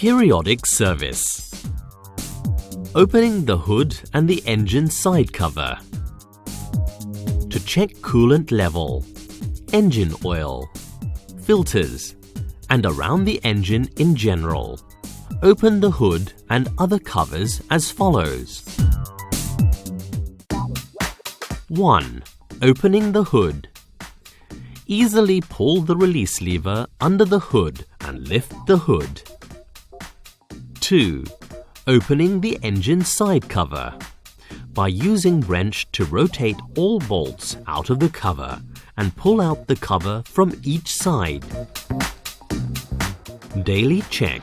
Periodic service. Opening the hood and the engine side cover. To check coolant level, engine oil, filters, and around the engine in general, open the hood and other covers as follows. 1. Opening the hood. Easily pull the release lever under the hood and lift the hood. 2. Opening the engine side cover. By using wrench to rotate all bolts out of the cover and pull out the cover from each side. Daily check.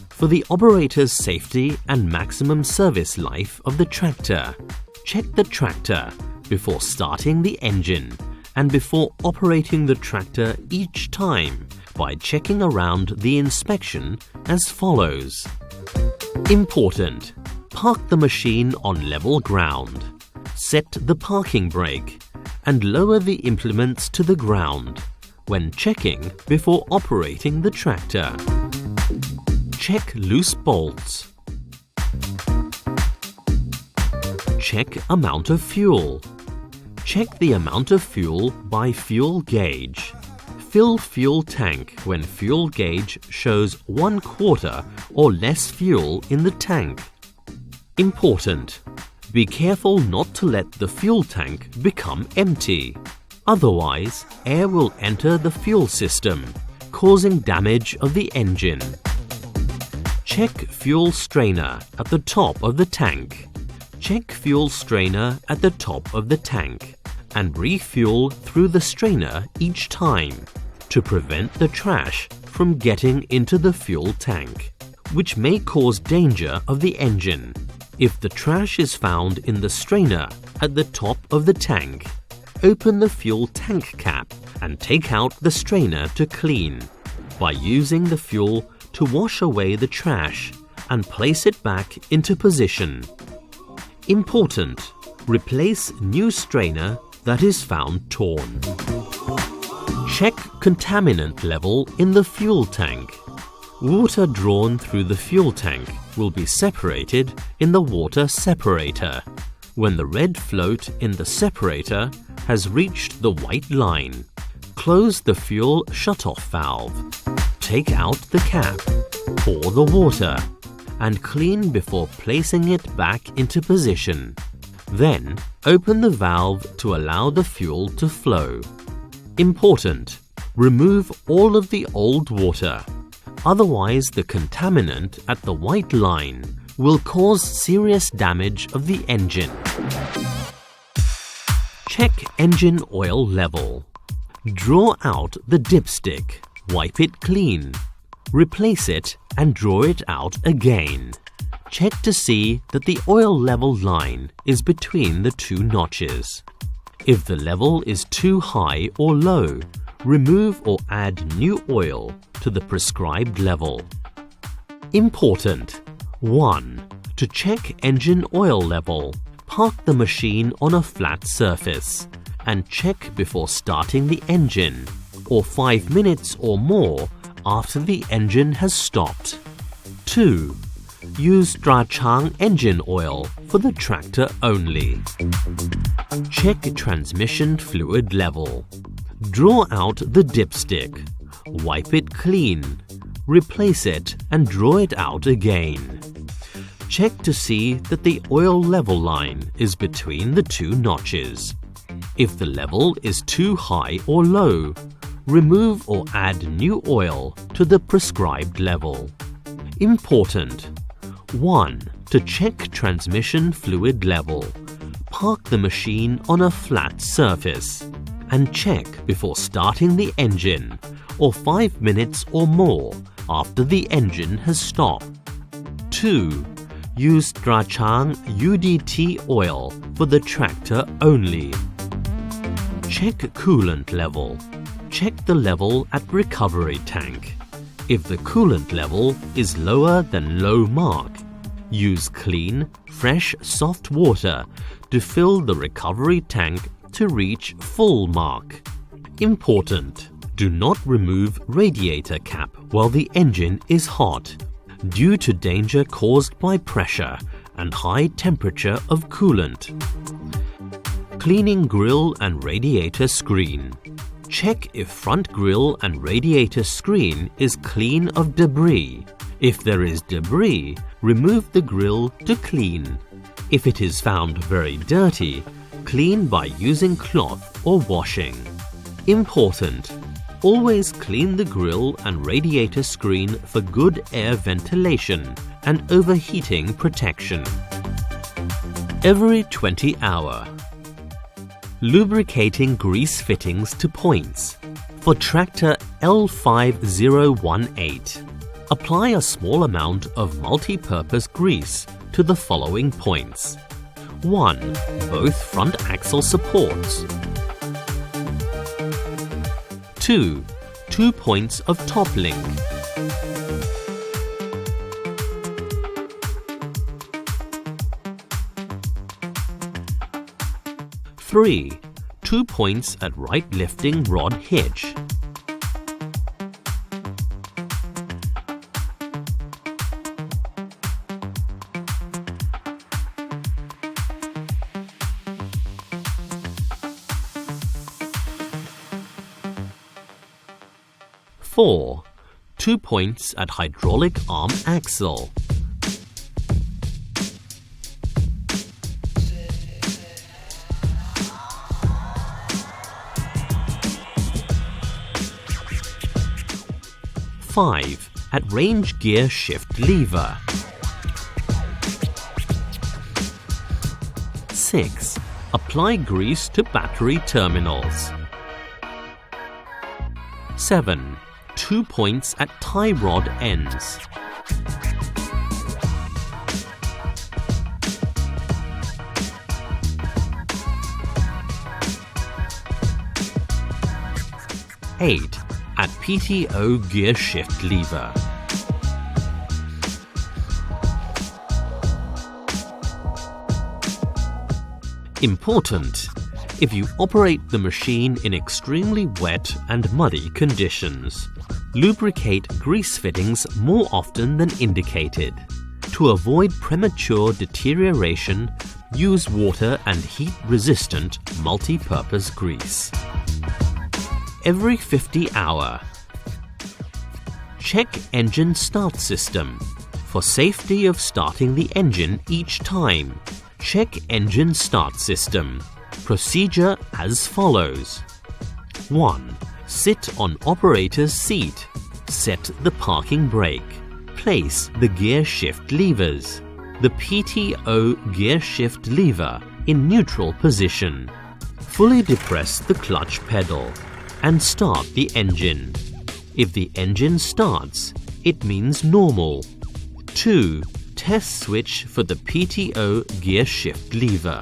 For the operator's safety and maximum service life of the tractor, check the tractor before starting the engine and before operating the tractor each time by checking around the inspection as follows. Important. Park the machine on level ground. Set the parking brake and lower the implements to the ground when checking before operating the tractor. Check loose bolts. Check amount of fuel. Check the amount of fuel by fuel gauge. Fill fuel tank when fuel gauge shows 1/4 or less fuel in the tank. Important. Be careful not to let the fuel tank become empty. Otherwise, air will enter the fuel system, causing damage of the engine. Check fuel strainer at the top of the tank. Check fuel strainer at the top of the tank and refuel through the strainer each time to prevent the trash from getting into the fuel tank, which may cause danger of the engine. If the trash is found in the strainer at the top of the tank, open the fuel tank cap and take out the strainer to clean by using the fuel to wash away the trash and place it back into position. Important. Replace new strainer that is found torn. Check contaminant level in the fuel tank. Water drawn through the fuel tank will be separated in the water separator when the red float in the separator has reached the white line. Close the fuel shutoff valve. Take out the cap. Pour the water and clean before placing it back into position. Then, open the valve to allow the fuel to flow. Important. Remove all of the old water. Otherwise, the contaminant at the white line will cause serious damage of the engine. Check engine oil level. Draw out the dipstick. Wipe it clean. Replace it and draw it out again. Check to see that the oil level line is between the two notches. If the level is too high or low, remove or add new oil to the prescribed level. Important. 1. To check engine oil level, park the machine on a flat surface and check before starting the engine, or 5 minutes or more after the engine has stopped. 2. Use Lubricating engine oil for the tractor only. Check transmission fluid level. Draw out the dipstick. Wipe it clean. Replace it and draw it out again. Check to see that the oil level line is between the two notches. If the level is too high or low, remove or add new oil to the prescribed level. Important. 1. To check transmission fluid level, park the machine on a flat surface and check before starting the engine, or 5 minutes or more after the engine has stopped. 2. Use Lubricating UDT oil for the tractor only. Check coolant level. Check the level at recovery tank. If the coolant level is lower than low mark, use clean, fresh, soft water to fill the recovery tank to reach full mark. Important. Do not remove radiator cap while the engine is hot due to danger caused by pressure and high temperature of coolant. Cleaning grill and radiator screen. Check if front grill and radiator screen is clean of debris. If there is debris, remove the grill to clean. If it is found very dirty, clean by using cloth or washing. Important: always clean the grill and radiator screen for good air ventilation and overheating protection. Every 20 hours. Lubricating grease fittings to points. For tractor L5018, apply a small amount of multi-purpose grease to the following points. 1. Both front axle supports. 2. 2 points of top link. 3. 2 points at right lifting rod hitch. 4. 2 points at hydraulic arm axle. 5. At range gear shift lever. 6. Apply grease to battery terminals. 7. 2 points at tie rod ends. 8. At PTO gear shift lever. Important: if you operate the machine in extremely wet and muddy conditions, lubricate grease fittings more often than indicated. To avoid premature deterioration, use water and heat-resistant multi-purpose grease. Every 50 hours. Check engine start system. For safety of starting the engine each time, check engine start system. Procedure as follows. 1. Sit on operator's seat. Set the parking brake. Place the gear shift levers. The PTO gear shift lever in neutral position. Fully depress the clutch pedal and start the engine. If the engine starts, it means normal. 2. Test switch for the PTO gear shift lever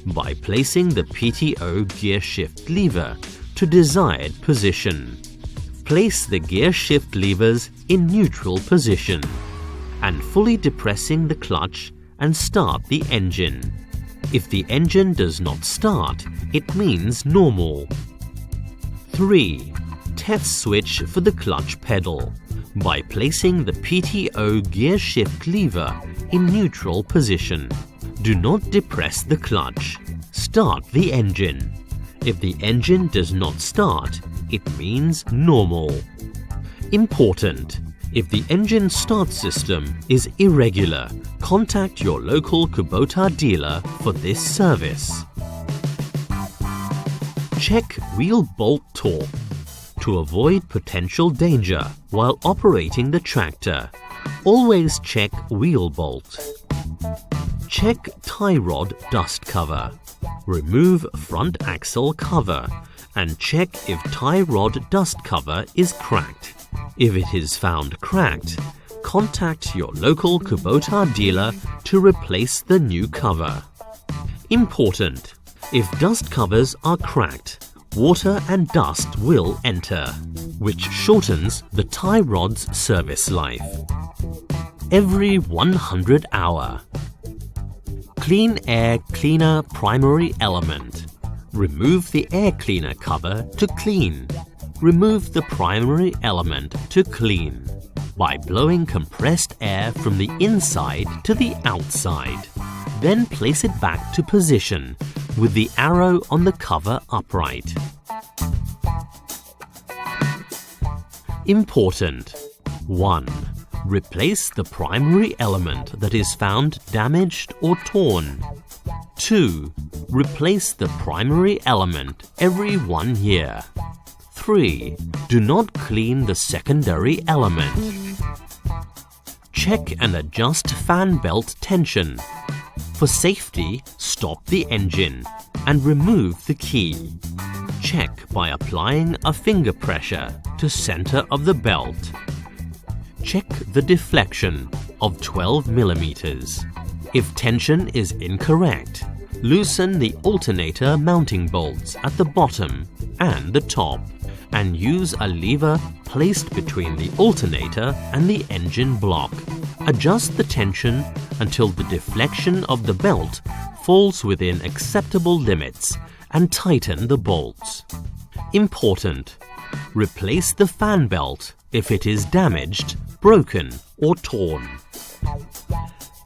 by placing the PTO gear shift lever to desired position. Place the gear shift levers in neutral position and fully depressing the clutch and start the engine. If the engine does not start, it means normal. 3. Test switch for the clutch pedal by placing the PTO gear shift lever in neutral position. Do not depress the clutch. Start the engine. If the engine does not start, it means normal. Important: if the engine start system is irregular, contact your local Kubota dealer for this service. Check wheel bolt torque. To avoid potential danger while operating the tractor, always check wheel bolt. Check tie rod dust cover. Remove front axle cover and check if tie rod dust cover is cracked. If it is found cracked, contact your local Kubota dealer to replace the new cover. Important: if dust covers are cracked, water and dust will enter, which shortens the tie rod's service life. Every 100 hours. Clean air cleaner primary element. Remove the air cleaner cover to clean. Remove the primary element to clean. by blowing compressed air from the inside to the outside. Then place it back to position with the arrow on the cover upright. Important. 1. Replace the primary element that is found damaged or torn. 2. Replace the primary element every 1 year. 3. Do not clean the secondary element. Check and adjust fan belt tension. For safety, stop the engine and remove the key. Check by applying a finger pressure to center of the belt. Check the deflection of 12 mm. If tension is incorrect, loosen the alternator mounting bolts at the bottom and the top and use a lever placed between the alternator and the engine block. Adjust the tension until the deflection of the belt falls within acceptable limits and tighten the bolts. Important. Replace the fan belt if it is damaged, broken or torn.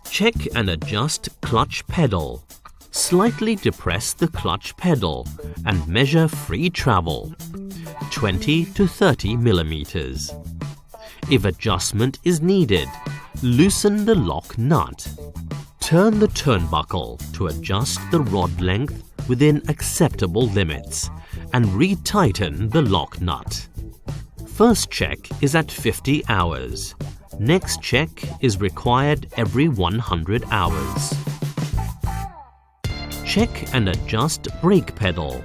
Check and adjust clutch pedal. Slightly depress the clutch pedal and measure free travel, 20 to 30 millimeters. If adjustment is needed, loosen the lock nut. Turn the turnbuckle to adjust the rod length within acceptable limits and retighten the lock nut. First check is at 50 hours. Next check is required every 100 hours. Check and adjust brake pedal.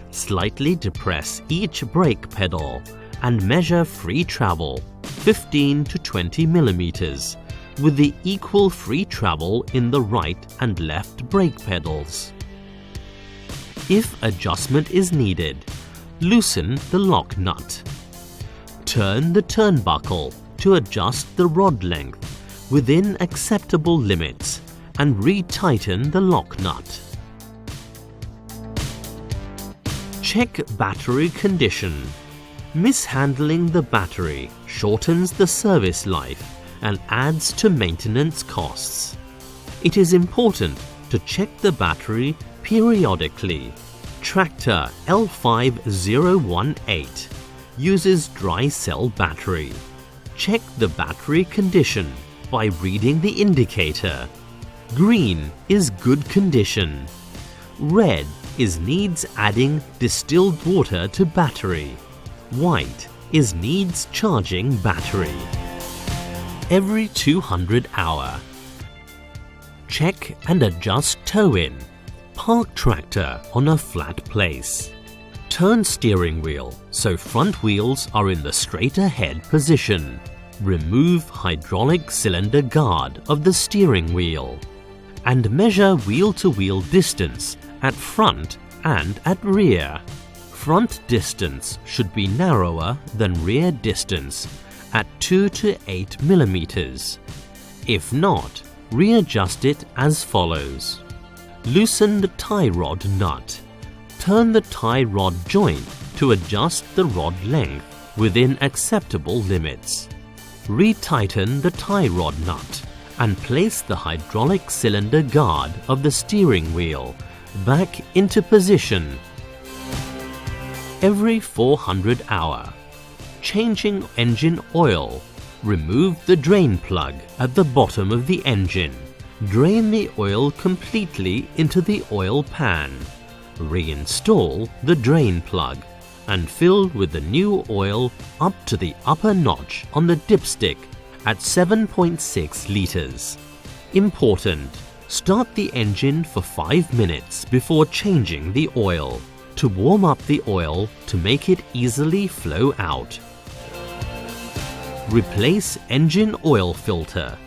Slightly depress each brake pedal and measure free travel, 15 to 20 millimeters, with the equal free travel in the right and left brake pedals. If adjustment is needed, loosen the lock nut. Turn the turnbuckle to adjust the rod length within acceptable limits and retighten the lock nut. Check battery condition. Mishandling the battery shortens the service life and adds to maintenance costs. It is important to check the battery periodically. Tractor L5018 uses dry cell battery. Check the battery condition by reading the indicator. Green is good condition. Red is needs adding distilled water to battery. White is needs charging battery. Every 200 hour. Check and adjust toe-in. Park tractor on a flat place. Turn steering wheel so front wheels are in the straight ahead position. Remove hydraulic cylinder guard of the steering wheel and measure wheel-to-wheel distance at front and at rear. Front distance should be narrower than rear distance at 2 to 8 millimeters. If not, readjust it as follows. Loosen the tie rod nut. Turn the tie rod joint to adjust the rod length within acceptable limits. Retighten the tie rod nut and place the hydraulic cylinder guard of the steering wheel back into position. Every 400 hour. Changing engine oil. Remove the drain plug at the bottom of the engine. Drain the oil completely into the oil pan. Reinstall the drain plug and fill with the new oil up to the upper notch on the dipstick at 7.6 liters. Important. Start the engine for 5 minutes before changing the oil to warm up the oil to make it easily flow out. Replace engine oil filter.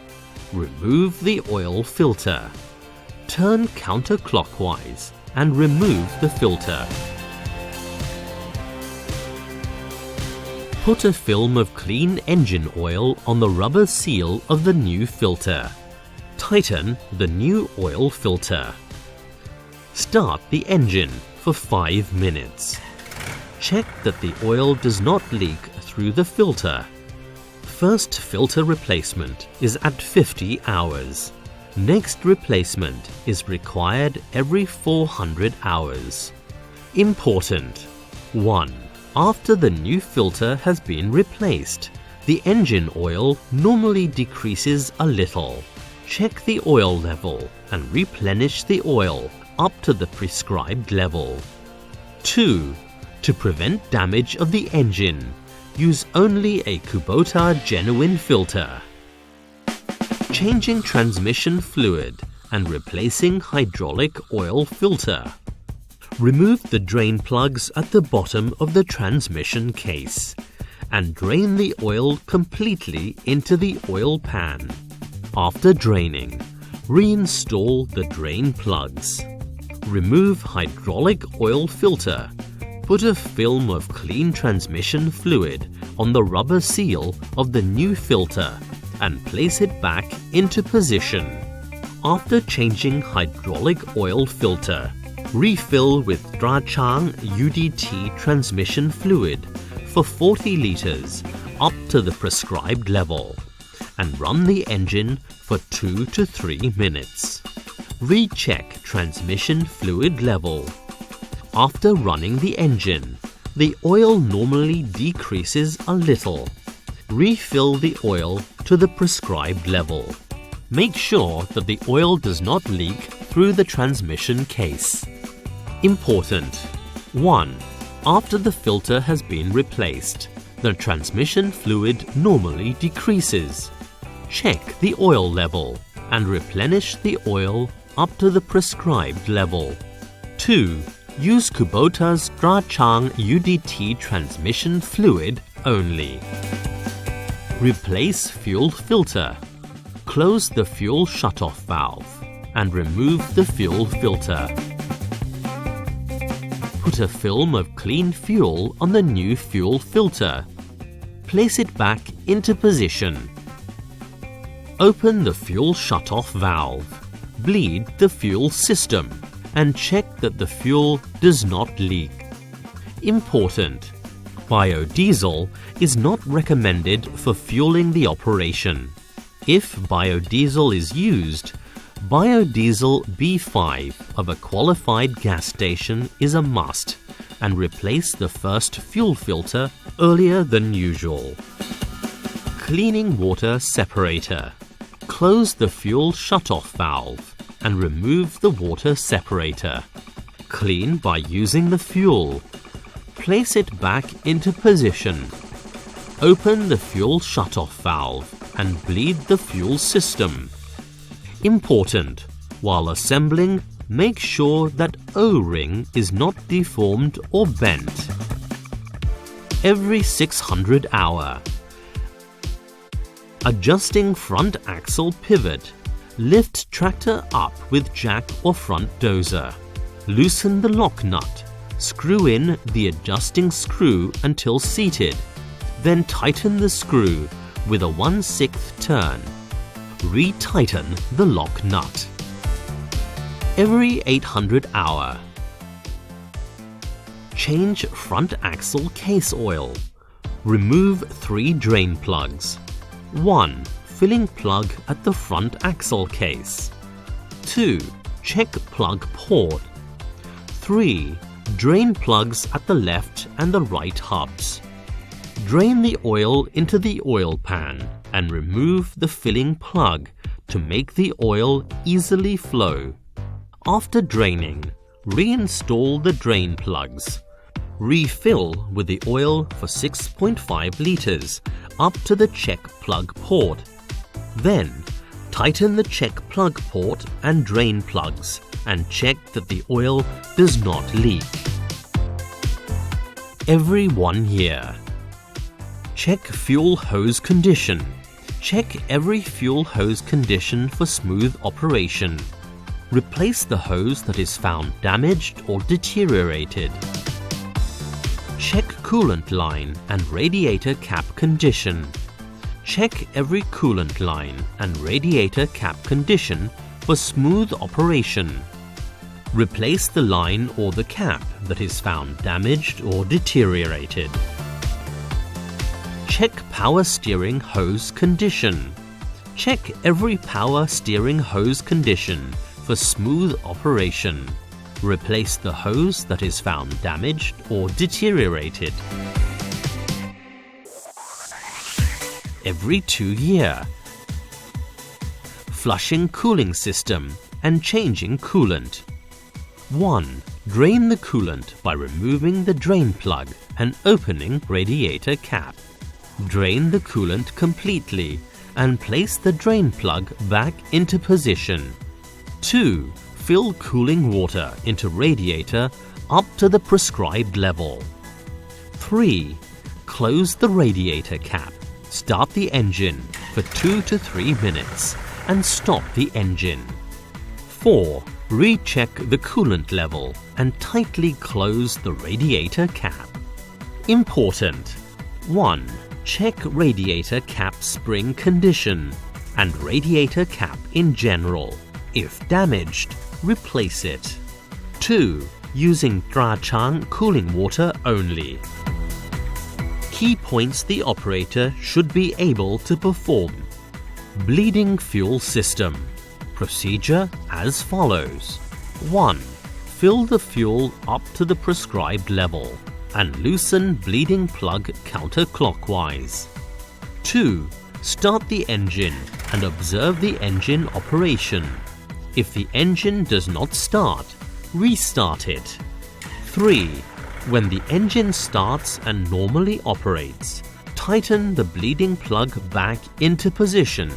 Remove the oil filter. Turn counterclockwise and remove the filter. Put a film of clean engine oil on the rubber seal of the new filter. Tighten the new oil filter. Start the engine for 5 minutes. Check that the oil does not leak through the filter. First filter replacement is at 50 hours. Next replacement is required every 400 hours. Important: 1. After the new filter has been replaced, the engine oil normally decreases a little. Check the oil level and replenish the oil up to the prescribed level. 2. To prevent damage of the engine, use only a Kubota genuine filter. Changing transmission fluid and replacing hydraulic oil filter. Remove the drain plugs at the bottom of the transmission case and drain the oil completely into the oil pan. After draining, reinstall the drain plugs. Remove hydraulic oil filter. Put a film of clean transmission fluid on the rubber seal of the new filter and place it back into position. After changing hydraulic oil filter, refill with Lubricating UDT transmission fluid for 40 liters up to the prescribed level and run the engine for 2 to 3 minutes. Recheck transmission fluid level. After running the engine, the oil normally decreases a little. Refill the oil to the prescribed level. Make sure that the oil does not leak through the transmission case. Important: 1. After the filter has been replaced, the transmission fluid normally decreases. Check the oil level and replenish the oil up to the prescribed level. 2. Use Kubota's Lubricating UDT transmission fluid only. Replace fuel filter. Close the fuel shutoff valve and remove the fuel filter. Put a film of clean fuel on the new fuel filter. Place it back into position. Open the fuel shutoff valve. Bleed the fuel system and check that the fuel does not leak. Important: biodiesel is not recommended for fueling the operation. If biodiesel is used, biodiesel B5 of a qualified gas station is a must, and replace the first fuel filter earlier than usual. Cleaning water separator. Close the fuel shutoff valve and remove the water separator. Clean by using the fuel. Place it back into position. Open the fuel shutoff valve and bleed the fuel system. Important: while assembling, make sure that O-ring is not deformed or bent. Every 600 hour. Adjusting front axle pivot. Lift tractor up with jack or front dozer. Loosen the lock nut. Screw in the adjusting screw until seated. Then tighten the screw with a 1/6 turn. Retighten the lock nut. Every 800 hour. Change front axle case oil. Remove 3 drain plugs. 1. Filling plug at the front axle case. 2. Check plug port. 3. Drain plugs at the left and the right hubs. Drain the oil into the oil pan and remove the filling plug to make the oil easily flow. After draining, reinstall the drain plugs. Refill with the oil for 6.5 liters up to the check plug port. Then, tighten the check plug port and drain plugs and check that the oil does not leak. Every 1 year. Check fuel hose condition. Check every fuel hose condition for smooth operation. Replace the hose that is found damaged or deteriorated. Check coolant line and radiator cap condition. Check every coolant line and radiator cap condition for smooth operation. Replace the line or the cap that is found damaged or deteriorated. Check power steering hose condition. Check every power steering hose condition for smooth operation. Replace the hose that is found damaged or deteriorated every 2 years. Flushing cooling system and changing coolant. 1. Drain the coolant by removing the drain plug and opening radiator cap. Drain the coolant completely and place the drain plug back into position. 2. Fill cooling water into radiator up to the prescribed level. 3. Close the radiator cap. Start the engine for 2 to 3 minutes and stop the engine. 4. Recheck the coolant level and tightly close the radiator cap. Important: 1. Check radiator cap spring condition and radiator cap in general. If damaged, replace it. 2. Using Trachang cooling water only. Key points the operator should be able to perform. Bleeding fuel system. Procedure as follows. 1. Fill the fuel up to the prescribed level and loosen bleeding plug counterclockwise. 2. Start the engine and observe the engine operation. If the engine does not start, restart it. 3. When the engine starts and normally operates, tighten the bleeding plug back into position.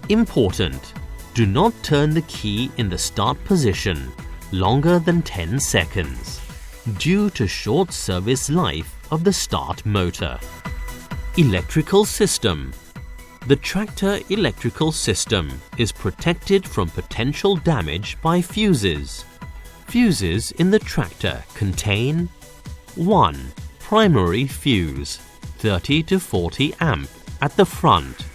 Important: do not turn the key in the start position longer than 10 seconds due to short service life of the start motor. Electrical system. The tractor electrical system is protected from potential damage by fuses. Fuses in the tractor contain 1. Primary fuse 30 to 40 amp at the front.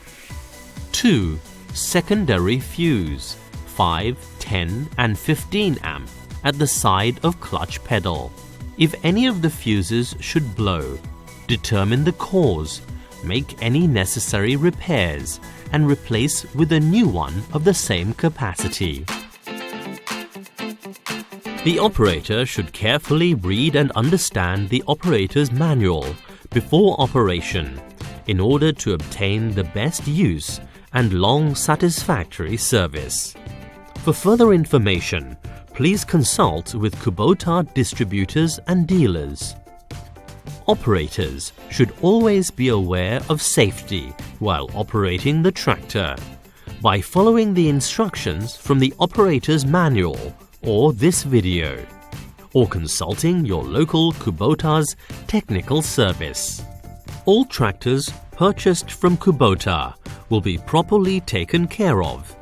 2. Secondary fuse 5, 10 and 15 amp at the side of clutch pedal. If any of the fuses should blow, determine the cause, make any necessary repairs and replace with a new one of the same capacity. The operator should carefully read and understand the operator's manual before operation in order to obtain the best use and long satisfactory service. For further information, please consult with Kubota distributors and dealers. Operators should always be aware of safety while operating the tractor by following the instructions from the operator's manual or this video, or consulting your local Kubota's technical service. All tractors purchased from Kubota will be properly taken care of.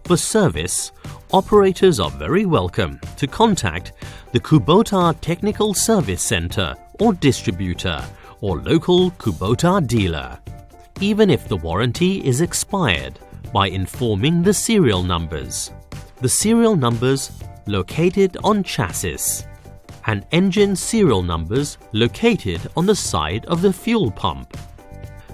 For service, operators are very welcome to contact the Kubota Technical Service Center or distributor or local Kubota dealer, even if the warranty is expired, by informing the serial numbers. The serial numbers located on chassis and engine serial numbers located on the side of the fuel pump.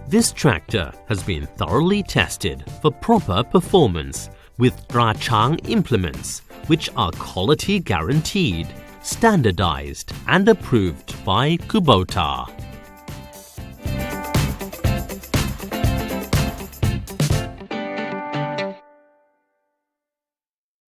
This tractor has been thoroughly tested for proper performance with Trachang implements which are quality guaranteed, standardized and approved by Kubota.